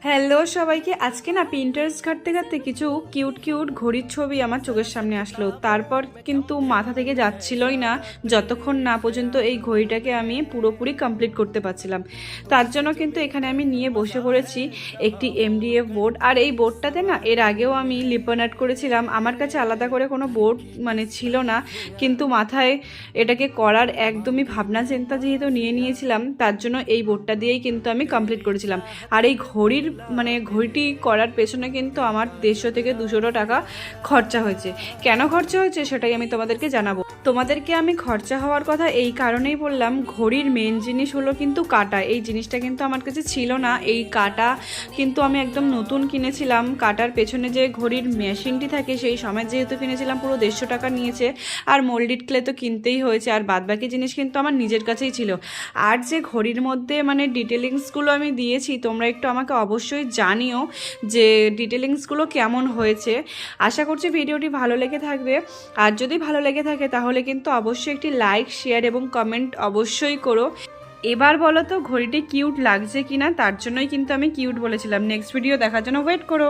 Hello সবাইকে। আজকে না পিন্টারেস্ট ঘাঁটতে ঘাঁটতে কিছু কিউট কিউট ঘড়ির ছবি আমার চোখের সামনে আসলো। তারপর কিন্তু মাথা থেকে যাচ্ছিলই না যতক্ষণ না পর্যন্ত এই ঘড়িটাকে আমি পুরোপুরি কমপ্লিট করতে পারছিলাম। তার জন্য কিন্তু এখানে আমি নিয়ে বসে পড়েছি একটি এমডিএফ বোর্ড। আর এই বোর্ডটাতে না এর আগেও আমি লিপন আর্ট করেছিলাম। আমার কাছে আলাদা করে কোনো বোর্ড ছিল না, কিন্তু মাথায় এটাকে করার একদমই ভাবনা চিন্তা যেহেতু নিয়ে নিয়েছিলাম, তার জন্য এই বোর্ডটা দিয়েই কিন্তু আমি কমপ্লিট করেছিলাম। আর এই ঘড়িটি করার পেছনে কিন্তু আমার 150 থেকে 200 টাকা খরচা হয়েছে। কেন খরচা হয়েছে সেটাই আমি তোমাদেরকে জানাবো। তোমাদেরকে আমি খরচা হওয়ার কথা এই কারণেই বললাম, ঘড়ির মেন জিনিস হলো কিন্তু কাটা। এই জিনিসটা কিন্তু আমার কাছে ছিল না। এই কাটা কিন্তু আমি একদম নতুন কিনেছিলাম। কাটার পেছনে যে ঘড়ির মেশিনটি থাকে সেই সময় যেহেতু কিনেছিলাম পুরো 150 টাকা নিয়েছে। আর মোল্ডেড ক্লে তো কিনতেই হয়েছে, আর বাদবাকি জিনিস কিন্তু আমার নিজের কাছেই ছিল। আর যে ঘড়ির মধ্যে ডিটেলিংসগুলো আমি দিয়েছি, তোমরা একটু আমাকে অবশ্যই জানিও যে ডিটেলিংসগুলো কেমন হয়েছে। আশা করছি ভিডিওটি ভালো লেগে থাকবে। আর যদি ভালো লেগে থাকে তাহলে কিন্তু অবশ্যই একটি লাইক, শেয়ার এবং কমেন্ট অবশ্যই করো। এবার বলো তো ঘড়িটি কিউট লাগছে কিনা, তার জন্যই কিন্তু আমি কিউট বলেছিলাম। নেক্সট ভিডিও দেখার জন্য ওয়েট করো।